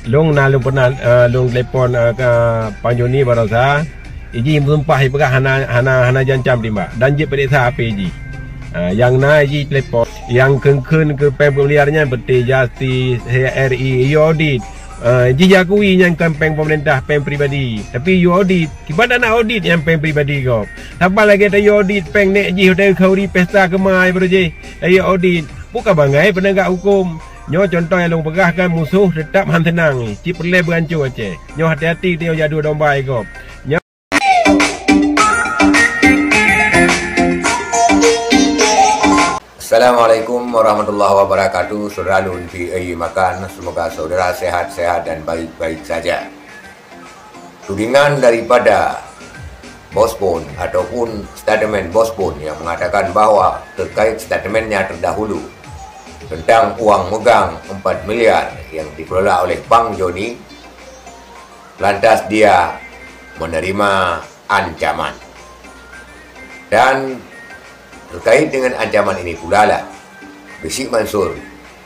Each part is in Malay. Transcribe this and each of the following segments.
Long nalung pernah long telepon panjoni barosa. Iji mumpah ipakah hana jancam timba. Dan je pedesa apa iji. Yang na iji telepon. Yang kengkun ke pemeliharanya betul justice RI audit. Jika akui yang peng pemerintah peng pribadi. Tapi you audit. Kibat nak audit yang peng pribadi kau. Tambah lagi ada audit peng nek ji hotel kau di pesta kemai berje. Ayo audit. Bukan bangai penegak hukum. Nyo contoh yang long pegahkan musuh tetap han tenang ni. Cip perle berancur aje. Nyo hati-hati tengok jadu domba ikop. Assalamualaikum warahmatullahi wabarakatuh. Saudara Lun di Ayi Makan, semoga saudara sehat-sehat dan baik-baik saja. Tudingan daripada Bosbon ataupun statement Bosbon yang mengatakan bahwa terkait statementnya terdahulu tentang uang megang 4 miliar yang dikelola oleh Bang Joni, lantas dia menerima ancaman. Dan terkait dengan ancaman ini pula lah Gesit Mansur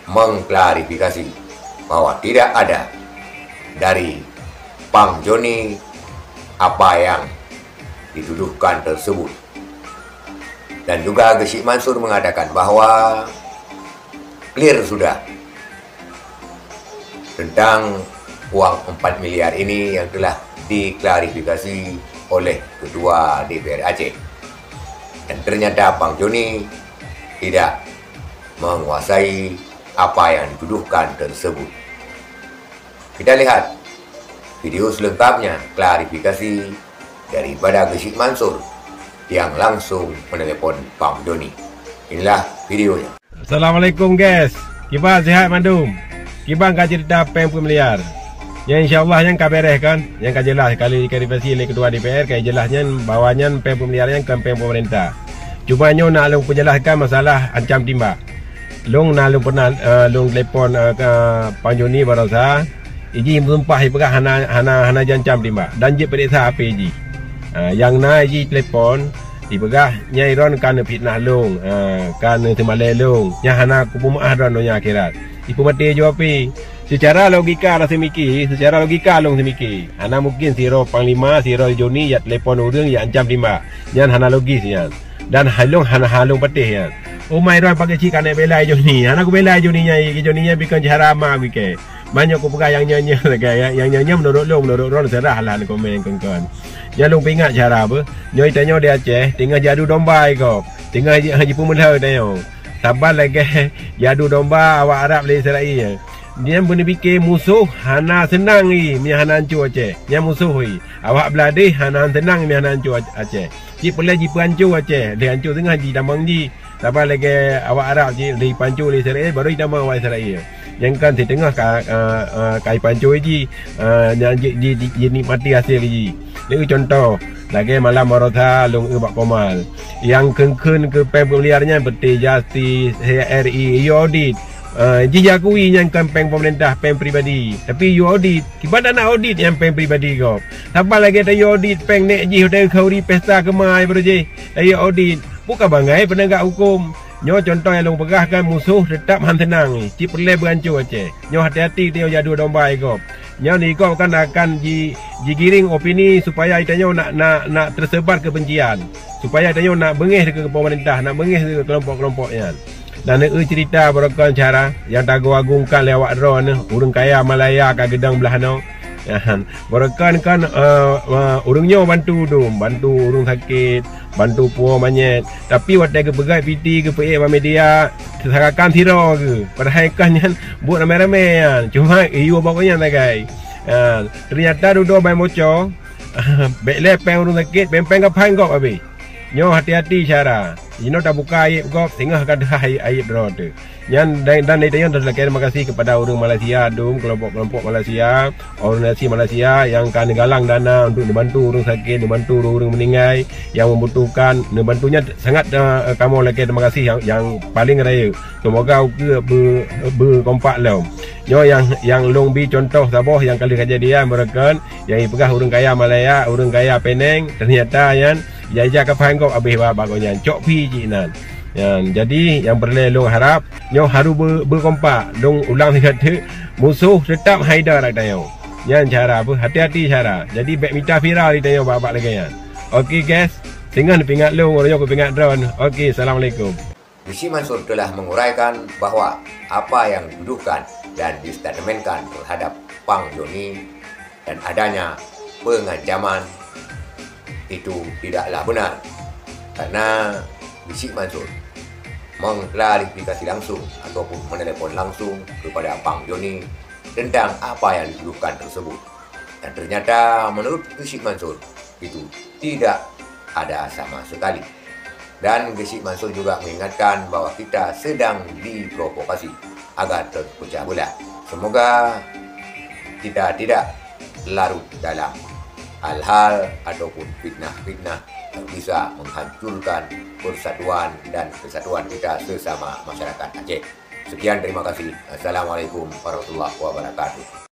mengklarifikasi bahwa tidak ada dari Bang Joni apa yang dituduhkan tersebut. Dan juga Gesit Mansur mengatakan bahwa clear sudah tentang uang 4 miliar ini yang telah diklarifikasi oleh Ketua DPR Aceh. Dan ternyata Bang Joni tidak menguasai apa yang dituduhkan tersebut. Kita lihat video selengkapnya klarifikasi daripada Gesit Mansur yang langsung menelepon Bang Joni. Inilah videonya. Assalamualaikum guys. Kibar sihat mandum. Kibar kau cerita peng miliar. Yang insyaAllah yang kau bereskan. Yang kau jelas kali klarifikasi oleh Ketua DPR. Kau jelasnya bawanya peng miliarnya ke peng pemerintah. Cuma nyo nak long penjelaskan masalah ancam timba. Long nak long pernah long telepon panjoni barosa. Iji mumpah ipakah hana jancam timba. Dan je pedesa apa iji. Yang na iji telepon dipegah nyai ron kana fitnah long, kana temalai long, nya hana kupumah ron nya akhirat. Ipu mati jawapi. Secara logika rasa mikir, secara logika long semikir. Hana mungkin siro panglima, siro Joni ya telepon urang ya ancam timba. Nyan hana logis yan. Dan halong hana halong patih yan. Oh mai ron pakai cik kana belai Joni. Hana ku belai Joni nyai, Joni nya bikin cara ma wike. Banyak ku pegang yang nyanyi lagi, yang nyanyi menurut ron serah lah komen kawan. Jangan lupa ingat cara apa. Nyoi tanya dia Aceh, tinggal jadu domba kau. Tinggal haji pemuda tanya. Sabar lagi jadu domba awak Arab le Israel. Dia pun fikir musuh hana senang ni, mi hana hancur Aceh. Nya musuh ni. Awak beladih hana senang mi hana hancur Aceh. Ji pelai ji hancur Aceh. Dia hancur tengah ji tambang ji. Sabar lagi awak Arab ji di pancur le Israel baru tambang awak Israel. Yang kan di tengah kai pancur ji nikmati hasil ji. Ini contoh lagi malam Marotha long ubak komal yang kengkun ke pemeliharanya betul justice RI audit. Jika akui yang peng pemerintah peng pribadi. Tapi you audit. Kibat nak audit yang peng pribadi kau. Tambah lagi ada audit peng nek ji hotel kau di pesta kemai berje. Ayo audit. Bukan bangai penegak hukum. Nyo contoh yang long pegahkan musuh tetap han tenang ni. Cip perle berancur aje. Nyo hati-hati tengok jadu domba ikop. Nyo ni kau kan akan giring opini supaya itanyo nak tersebar kebencian. Supaya itanyo nak bengih ke pemerintah, nak bengih ke kelompok-kelompoknya. Dan cerita berakan cara yang tagu-agungkan lewat drone urang kaya Malaya kat gedang belah no. Berakan kan urangnya bantu urang sakit, bantu puan manyet. Tapi waktu ke pegai PT ke PA media sarakan tiro ke. Padahal kan buat ramai-ramai kan. Cuma iyo pokoknya tak guys. Ternyata duduk bayi moco. Baiklah peng urang sakit, peng kapan kau habis. Nyo hati-hati cara. Ino tak buka aib kau, tengah kan aib drone tu. Dan itu yang terima kasih kepada orang Malaysia, kelompok-kelompok Malaysia, organisasi Malaysia yang kan galang dana untuk membantu orang sakit, membantu orang meninggal, yang membutuhkan, membantunya sangat kamu lagi terima kasih yang paling raya. Semoga berkompak lah. Nyo yang Long Bi contoh Sabah yang kali kejadian mereka yang pegah orang kaya Malaya, orang kaya Penang, ternyata yang jajak ke pangkop habis bagusnya cok pi jinan. Jadi yang perlu long harap nyo haru berkompak long ulang kata musuh tetap Haidar ada yo. Yang cara apa? Hati-hati cara. Jadi back mita viral di tayo babak lagi ya. Okey guys, singan pingat long orang yo pingat drone. Okey, assalamualaikum. Isi Mansur telah menguraikan bahwa apa yang dituduhkan dan distatementkan terhadap Pang Joni dan adanya pengancaman itu tidaklah benar, karena Isi Mansur mengklarifikasi langsung ataupun menelepon langsung kepada Pang Joni tentang apa yang dituduhkan tersebut, dan ternyata menurut Isi Mansur itu tidak ada sama sekali. Dan Gesik Mansur juga mengingatkan bahwa kita sedang diprovokasi agar terpecah belah. Semoga kita tidak larut dalam hal-hal ataupun fitnah-fitnah yang bisa menghancurkan persatuan dan kesatuan kita sesama masyarakat Aceh. Sekian, terima kasih. Assalamualaikum warahmatullahi wabarakatuh.